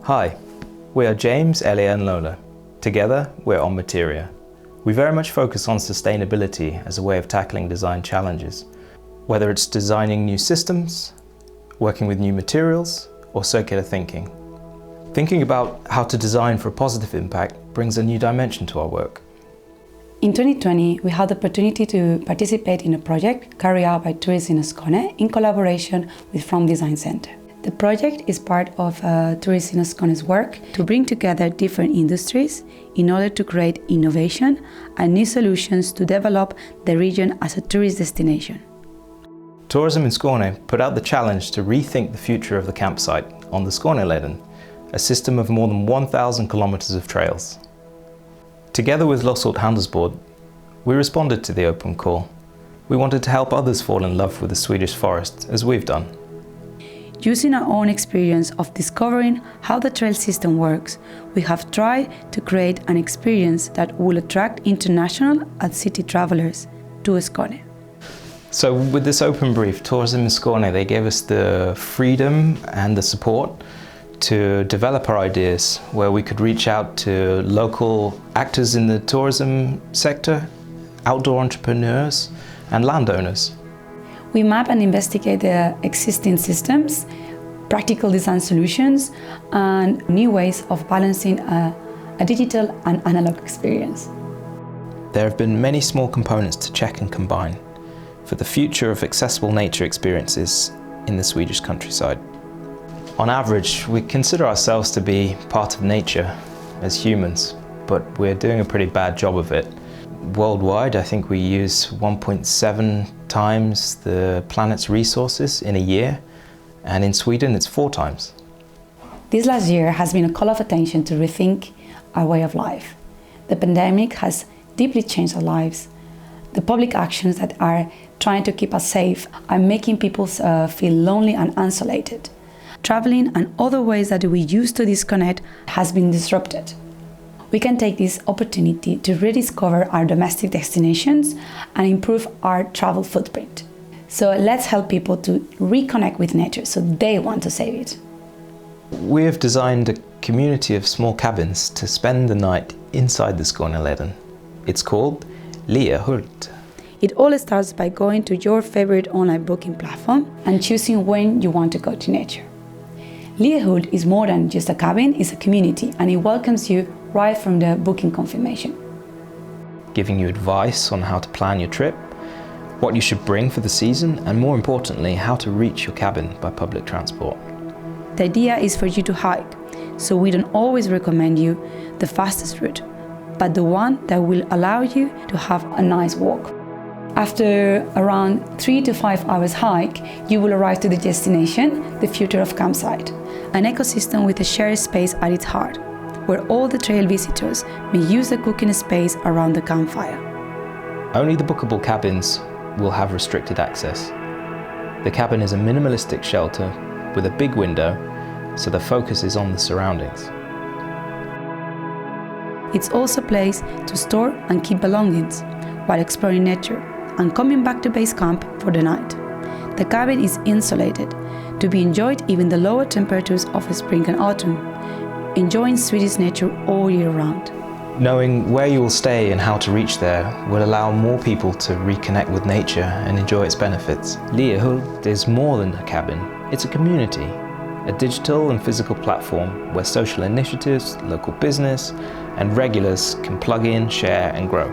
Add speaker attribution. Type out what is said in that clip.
Speaker 1: Hi, we are James, Elia and Lola. Together, we're on Materia. We very much focus on sustainability as a way of tackling design challenges, whether it's designing new systems, working with new materials, or circular thinking. Thinking about how to design for a positive impact brings a new dimension to our work.
Speaker 2: In 2020, we had the opportunity to participate in a project carried out by Tourists in Ascone in collaboration with From Design Center. The project is part of Tourists in Ascone's work to bring together different industries in order to create innovation and new solutions to develop the region as a tourist destination.
Speaker 1: Tourism in Skåne put out the challenge to rethink the future of the campsite on the Skåneleden, a system of more than 1,000 kilometers of trails. Together with Lyahult Handelsboard, we responded to the open call. We wanted to help others fall in love with the Swedish forest, as we've done.
Speaker 2: Using our own experience of discovering how the trail system works, we have tried to create an experience that will attract international and city travelers to Skåne.
Speaker 1: So with this open brief, Tourism in Skåne, they gave us the freedom and the support to develop our ideas, where we could reach out to local actors in the tourism sector, outdoor entrepreneurs and landowners.
Speaker 2: We map and investigate the existing systems, practical design solutions, and new ways of balancing a digital and analog experience.
Speaker 1: There have been many small components to check and combine for the future of accessible nature experiences in the Swedish countryside. On average, we consider ourselves to be part of nature as humans, but we're doing a pretty bad job of it. Worldwide, I think we use 1.7 times the planet's resources in a year, and in Sweden it's 4 times.
Speaker 2: This last year has been a call of attention to rethink our way of life. The pandemic has deeply changed our lives. The public actions that are trying to keep us safe are making people feel lonely and isolated. Traveling and other ways that we used to disconnect has been disrupted. We can take this opportunity to rediscover our domestic destinations and improve our travel footprint. So let's help people to reconnect with nature so they want to save it.
Speaker 1: We have designed a community of small cabins to spend the night inside the Skåneleden. It's called Lyahult.
Speaker 2: It all starts by going to your favorite online booking platform and choosing when you want to go to nature. Lyahult is more than just a cabin, it's a community, and it welcomes you right from the booking confirmation.
Speaker 1: Giving you advice on how to plan your trip, what you should bring for the season, and more importantly, how to reach your cabin by public transport.
Speaker 2: The idea is for you to hike, so we don't always recommend you the fastest route, but the one that will allow you to have a nice walk. After around 3 to 5 hours hike, you will arrive to the destination, the future of campsite, an ecosystem with a shared space at its heart, where all the trail visitors may use the cooking space around the campfire.
Speaker 1: Only the bookable cabins will have restricted access. The cabin is a minimalistic shelter with a big window, so the focus is on the surroundings.
Speaker 2: It's also a place to store and keep belongings while exploring nature and coming back to base camp for the night. The cabin is insulated to be enjoyed even the lower temperatures of spring and autumn, enjoying Swedish nature all year round.
Speaker 1: Knowing where you will stay and how to reach there will allow more people to reconnect with nature and enjoy its benefits. Lyahult is more than a cabin, it's a community, a digital and physical platform where social initiatives, local business and regulars can plug in, share and grow.